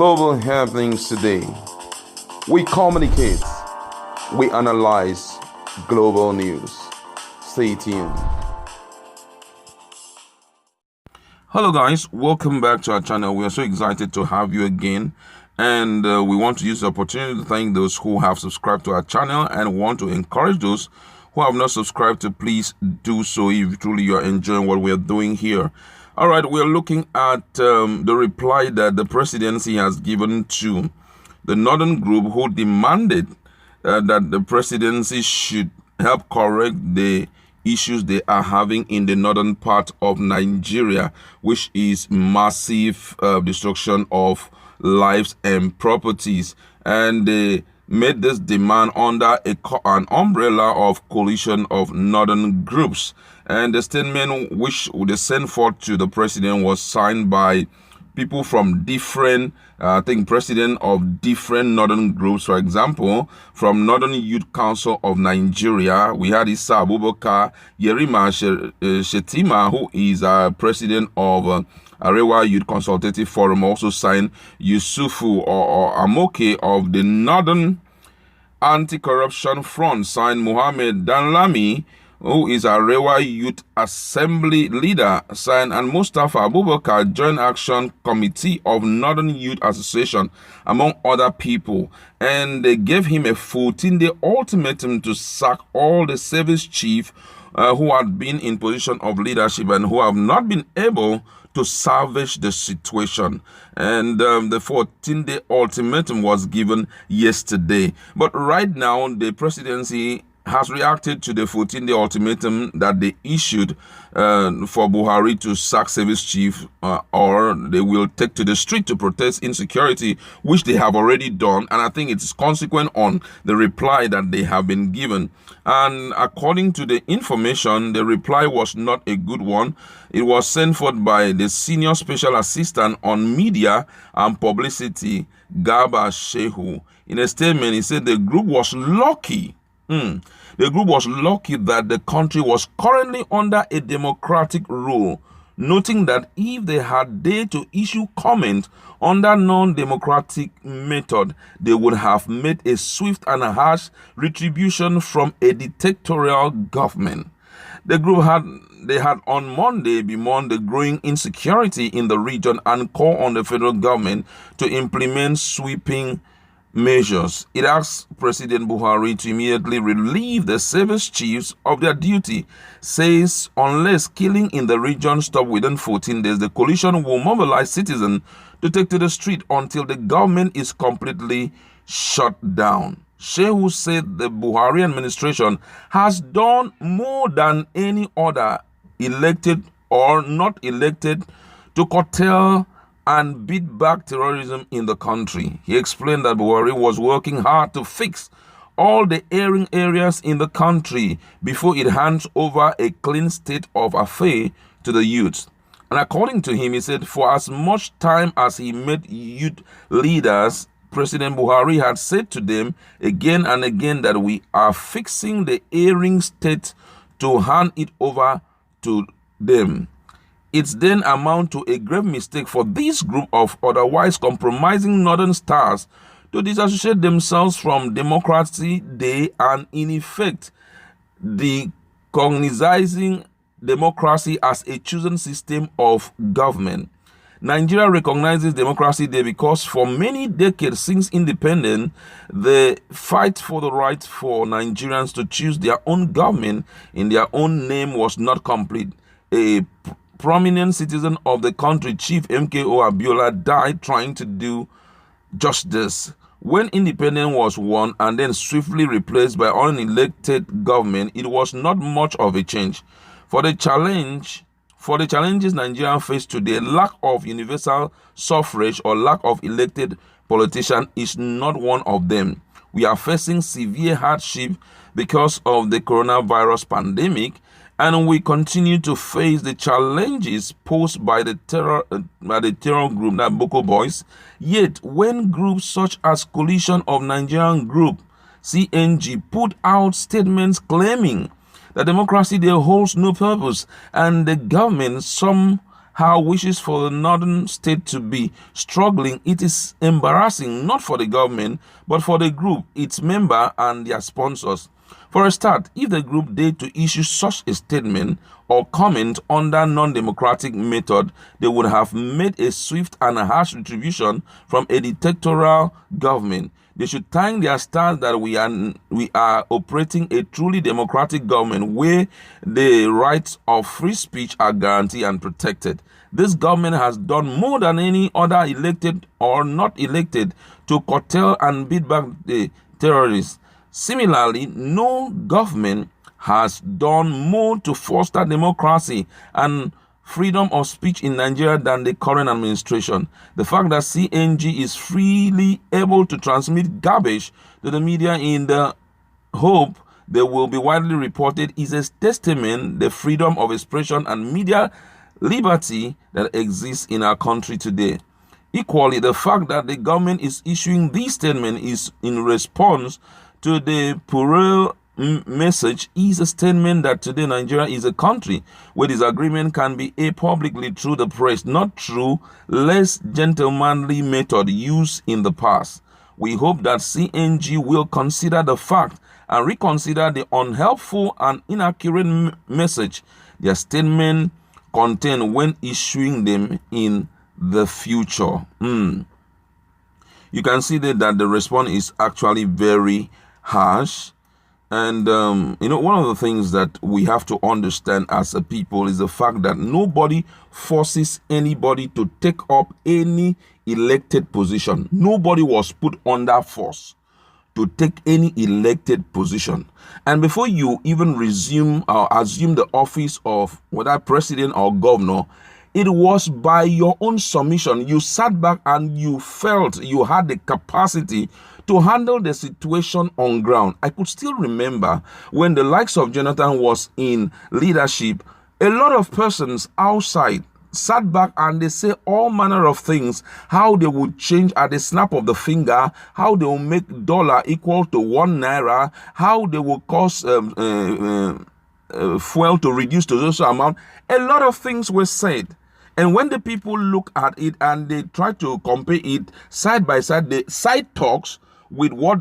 global happenings today. We communicate, we analyze global news. Stay tuned. Hello guys, welcome back to our channel. We are so excited to have you again, and we want to use the opportunity to thank those who have subscribed to our channel and want to encourage those who have not subscribed to please do so if truly you are enjoying what we are doing here. All right, we are looking at the reply that the presidency has given to the northern group who demanded that the presidency should help correct the issues they are having in the northern part of Nigeria, which is massive destruction of lives and properties. And they made this demand under an umbrella of coalition of northern groups. And the statement which they sent forth to the president was signed by people from different, I think, president of different northern groups. For example, from Northern Youth Council of Nigeria, we had Issa Abubakar, Yerima Shetima, who is president of Arewa Youth Consultative Forum, also signed Yusufu or Amoke of the Northern Anti-Corruption Front, signed Mohammed Danlami, who is Arewa Youth Assembly leader, signed, and Mustafa Abubakar, Joint Action Committee of Northern Youth Association, among other people. And they gave him a 14-day ultimatum to sack all the service chiefs who had been in position of leadership and who have not been able to salvage the situation. And the 14-day ultimatum was given yesterday. But right now, the presidency has reacted to the 14-day ultimatum that they issued for Buhari to sack service chief, or they will take to the street to protest insecurity, which they have already done. And I think it's consequent on the reply that they have been given. And according to the information, the reply was not a good one. It was sent forth by the Senior Special Assistant on Media and Publicity, Garba, Shehu. In a statement, he said the group was lucky. The group was lucky that the country was currently under a democratic rule, noting that if they had dared to issue comment under non-democratic method, they would have made a swift and harsh retribution from a dictatorial government. The group had on Monday bemoaned the growing insecurity in the region and called on the federal government to implement sweeping measures. It asked President Buhari to immediately relieve the service chiefs of their duty. Says unless killing in the region stop within 14 days, the coalition will mobilize citizens to take to the street until the government is completely shut down. Shehu said the Buhari administration has done more than any other, elected or not elected, to curtail and beat back terrorism in the country. He explained that Buhari was working hard to fix all the erring areas in the country before it hands over a clean state of affairs to the youth. And according to him, he said, for as much time as he met youth leaders, President Buhari had said to them again and again that we are fixing the erring state to hand it over to them. It's then amount to a grave mistake for this group of otherwise compromising northern stars to disassociate themselves from democracy day and in effect decognizing democracy as a chosen system of government. Nigeria recognizes Democracy Day because for many decades since independence, the fight for the right for Nigerians to choose their own government in their own name was not complete. A prominent citizen of the country, Chief MKO Abiola, died trying to do just this. When independence was won and then swiftly replaced by unelected government, it was not much of a change. For the challenges Nigerians face today, lack of universal suffrage or lack of elected politicians is not one of them. We are facing severe hardship because of the coronavirus pandemic, and we continue to face the challenges posed by the terror group, that Boko Boys. Yet, when groups such as Coalition of Nigerian Group, CNG, put out statements claiming that Democracy Day holds no purpose and the government somehow how wishes for the northern state to be struggling, it is embarrassing not for the government, but for the group, its member, and their sponsors. For a start, if the group dared to issue such a statement or comment under non-democratic method, they would have made a swift and harsh retribution from a dictatorial government. They should thank their stars that we are operating a truly democratic government where the rights of free speech are guaranteed and protected. This government has done more than any other elected or not elected to curtail and beat back the terrorists. Similarly, no government has done more to foster democracy and freedom of speech in Nigeria than the current administration. The fact that CNG is freely able to transmit garbage to the media in the hope they will be widely reported is a testament to the freedom of expression and media liberty that exists in our country today. Equally, the fact that the government is issuing this statement is in response to the puerile message is a statement that today Nigeria is a country where disagreement can be aired publicly through the press, not through less gentlemanly method used in the past. We hope that CNG will consider the fact and reconsider the unhelpful and inaccurate message their statement contain when issuing them in the future. You can see that the response is actually very harsh. And, one of the things that we have to understand as a people is the fact that nobody forces anybody to take up any elected position. Nobody was put under force to take any elected position. And before you even resume or assume the office of whether president or governor, it was by your own submission. You sat back and you felt you had the capacity to handle the situation on ground. I could still remember when the likes of Jonathan was in leadership, a lot of persons outside sat back and they say all manner of things, how they would change at the snap of the finger, how they will make dollar equal to 1 naira, how they will cause fuel to reduce to those amount. A lot of things were said. And when the people look at it and they try to compare it side by side, the side talks with what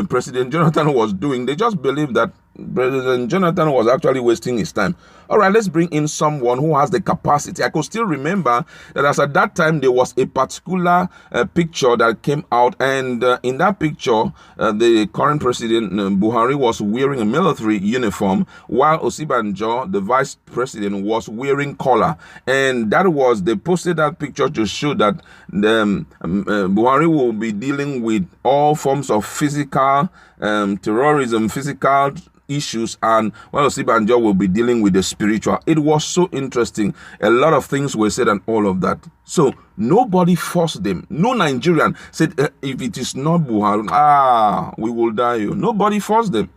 President Jonathan was doing, they just believe that President Jonathan was actually wasting his time. All right, let's bring in someone who has the capacity. I could still remember that as at that time, there was a particular picture that came out. And in that picture, the current president, Buhari, was wearing a military uniform, while Osibanjo, the vice president, was wearing collar. And that was, they posted that picture to show that Buhari will be dealing with all forms of physical terrorism, physical issues, and Osibanjo will be dealing with the spiritual. It was so interesting. A lot of things were said and all of that. So nobody forced them. No Nigerian said, if it is not Buhari, we will die. Nobody forced them.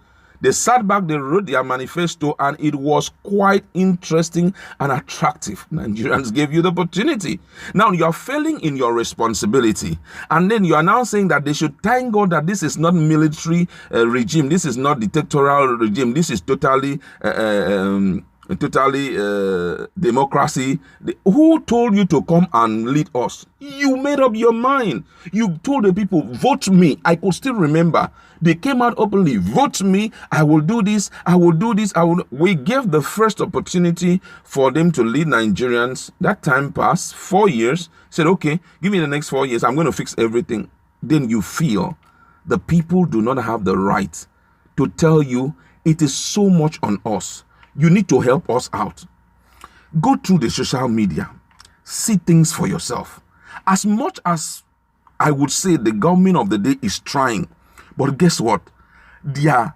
They sat back, they wrote their manifesto, and it was quite interesting and attractive. Nigerians gave you the opportunity. Now you are failing in your responsibility, and then you are now saying that they should thank God that this is not military regime, this is not dictatorial regime, this is totally democracy. Who told you to come and lead us? You made up your mind. You told the people, vote me. I could still remember. They came out openly, vote me. I will do this. I will do this. We gave the first opportunity for them to lead Nigerians. That time passed, 4 years. Said, okay, give me the next 4 years. I'm going to fix everything. Then you feel the people do not have the right to tell you it is so much on us. You need to help us out. Go through the social media. See things for yourself. As much as I would say the government of the day is trying, but guess what? Their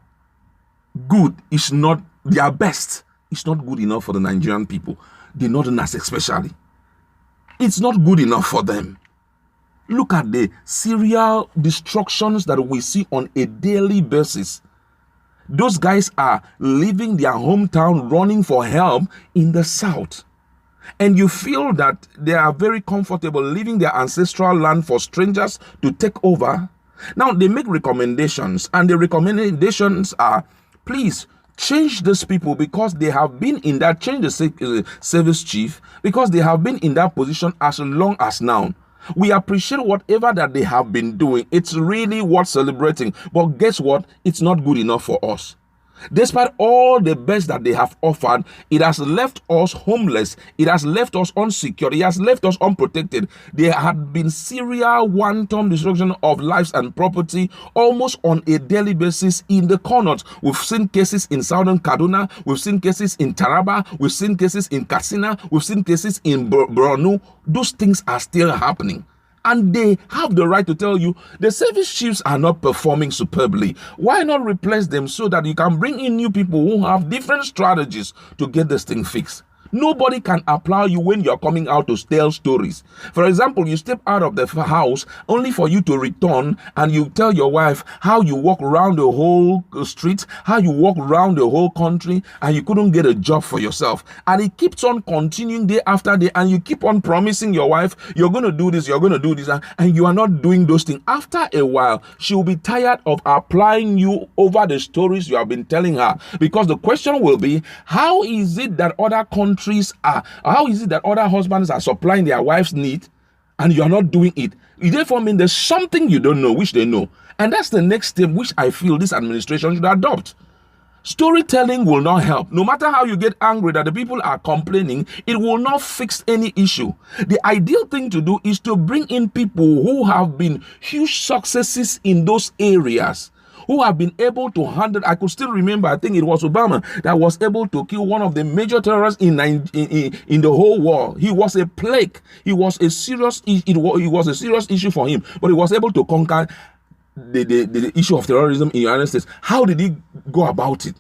good is not, their best is not good enough for the Nigerian people. The Northerners especially. It's not good enough for them. Look at the serial destructions that we see on a daily basis. Those guys are leaving their hometown, running for help in the south. And you feel that they are very comfortable leaving their ancestral land for strangers to take over. Now, they make recommendations, and the recommendations are, please Change these people because they have been in that, change the service chief because they have been in that position as long as now. We appreciate whatever that they have been doing. It's really worth celebrating. But guess what? It's not good enough for us. Despite all the best that they have offered, it has left us homeless. It has left us unsecure. It has left us unprotected. There had been serial wanton destruction of lives and property almost on a daily basis in the corners. We've seen cases in southern Kaduna. We've seen cases in Taraba. We've seen cases in Katsina. We've seen cases in Borno. Those things are still happening. And they have the right to tell you the service chiefs are not performing superbly. Why not replace them so that you can bring in new people who have different strategies to get this thing fixed? Nobody can applaud you when you're coming out to tell stories. For example, you step out of the house only for you to return and you tell your wife how you walk around the whole street, how you walk around the whole country, and you couldn't get a job for yourself. And it keeps on continuing day after day, and you keep on promising your wife, you're going to do this, you're going to do this, and you are not doing those things. After a while, she will be tired of applying you over the stories you have been telling her. Because the question will be, how is it that other countries how is it that other husbands are supplying their wives' need and you are not doing it? It therefore means there's something you don't know which they know, and that's the next step which I feel this administration should adopt. Storytelling will not help. No matter how you get angry that the people are complaining, it will not fix any issue. The ideal thing to do is to bring in people who have been huge successes in those areas, who have been able to handle. I could still remember, I think it was Obama that was able to kill one of the major terrorists in the whole world. He was a plague. It was a serious issue for him, but he was able to conquer the issue of terrorism in the United States. How did he go about it?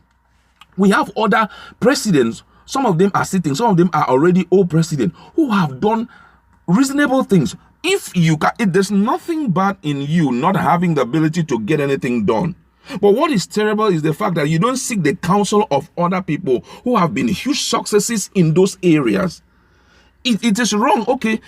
We have other presidents. Some of them are sitting. Some of them are already old presidents who have done reasonable things. If you can, there's nothing bad in you not having the ability to get anything done. But what is terrible is the fact that you don't seek the counsel of other people who have been huge successes in those areas. It is wrong. Okay,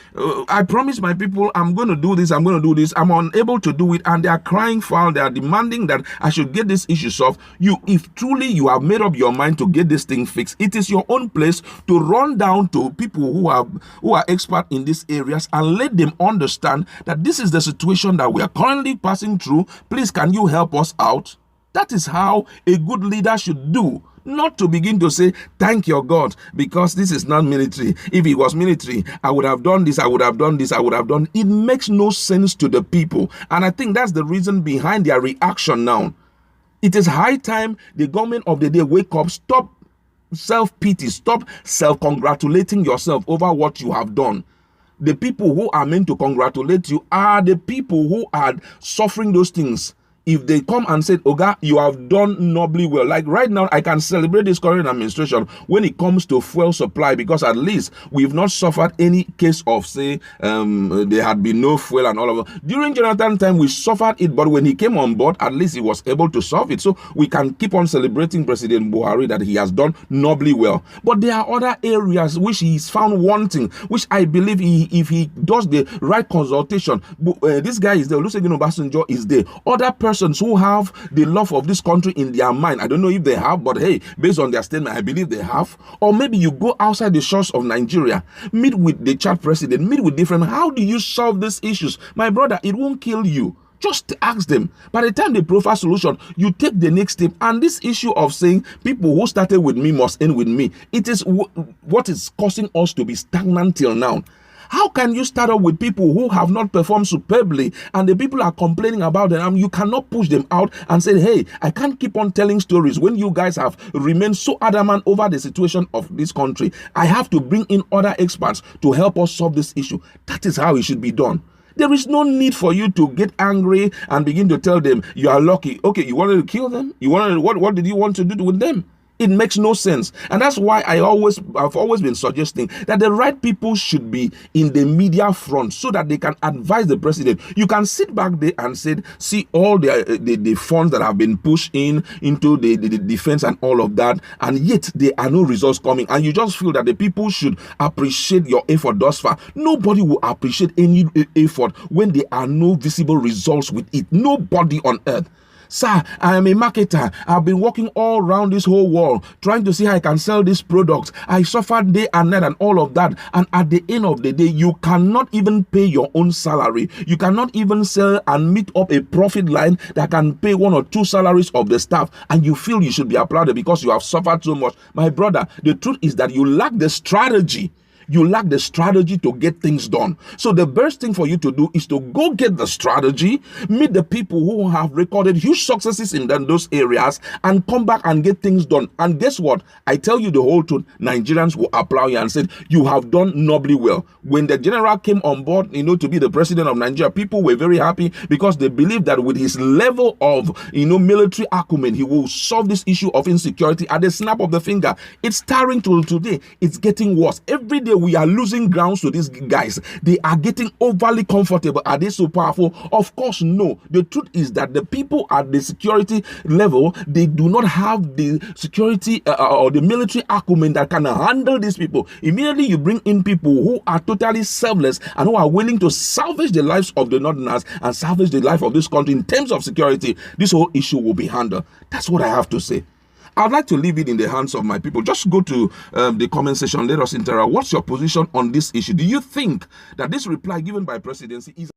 I promise my people I'm going to do this, I'm going to do this. I'm unable to do it, and they are crying foul. They are demanding that I should get this issue solved. If truly you have made up your mind to get this thing fixed, it is your own place to run down to people who are expert in these areas and let them understand that this is the situation that we are currently passing through. Please, can you help us out? That is how a good leader should do. Not to begin to say, thank your God, because this is not military. If it was military, I would have done this, I would have done this, I would have done. It makes no sense to the people. And I think that's the reason behind their reaction now. It is high time the government of the day wake up, stop self-pity, stop self-congratulating yourself over what you have done. The people who are meant to congratulate you are the people who are suffering those things. If they come and say, Oga, you have done nobly well. Like right now, I can celebrate this current administration when it comes to fuel supply, because at least we've not suffered any case of, say, there had been no fuel and all of that. During Jonathan's time, we suffered it, but when he came on board, at least he was able to solve it. So we can keep on celebrating President Buhari that he has done nobly well. But there are other areas which he's found wanting, which I believe if he does the right consultation, this guy is there, Olusegun Obasanjo is there, other persons who have the love of this country in their mind. I don't know if they have, but hey, based on their statement, I believe they have. Or maybe you go outside the shores of Nigeria, meet with the Chad president, meet with different. How do you solve these issues? My brother, it won't kill you. Just ask them. By the time they provide solution, you take the next step. And this issue of saying people who started with me must end with me, it is what is causing us to be stagnant till now. How can you start up with people who have not performed superbly and the people are complaining about them? You cannot push them out and say, hey, I can't keep on telling stories when you guys have remained so adamant over the situation of this country. I have to bring in other experts to help us solve this issue. That is how it should be done. There is no need for you to get angry and begin to tell them you are lucky. Okay, you wanted to kill them? What did you want to do with them? It makes no sense. And that's why I've always been suggesting that the right people should be in the media front so that they can advise the president. You can sit back there and say, see all the funds that have been pushed into the defense and all of that, and yet there are no results coming. And you just feel that the people should appreciate your effort thus far. Nobody will appreciate any effort when there are no visible results with it. Nobody on earth. Sir, I am a marketer. I've been working all around this whole world trying to see how I can sell this product. I suffered day and night and all of that. And at the end of the day, you cannot even pay your own salary. You cannot even sell and meet up a profit line that can pay 1 or 2 salaries of the staff. And you feel you should be applauded because you have suffered so much. My brother, the truth is that you lack the strategy. You lack the strategy to get things done. So the best thing for you to do is to go get the strategy, meet the people who have recorded huge successes in those areas, and come back and get things done. And guess what? I tell you the whole truth. Nigerians will applaud you and say, you have done nobly well. When the general came on board, to be the president of Nigeria, people were very happy because they believed that with his level of, military acumen, he will solve this issue of insecurity at the snap of the finger. It's tiring till today. It's getting worse. Every day we are losing grounds to these guys. They are getting overly comfortable. Are they so powerful? Of course, no. The truth is that the people at the security level, they do not have the security or the military acumen that can handle these people. Immediately you bring in people who are totally selfless and who are willing to salvage the lives of the Northerners and salvage the life of this country in terms of security. This whole issue will be handled. That's what I have to say. I'd like to leave it in the hands of my people. Just go to the comment section. Let us interact. What's your position on this issue? Do you think that this reply given by Presidency is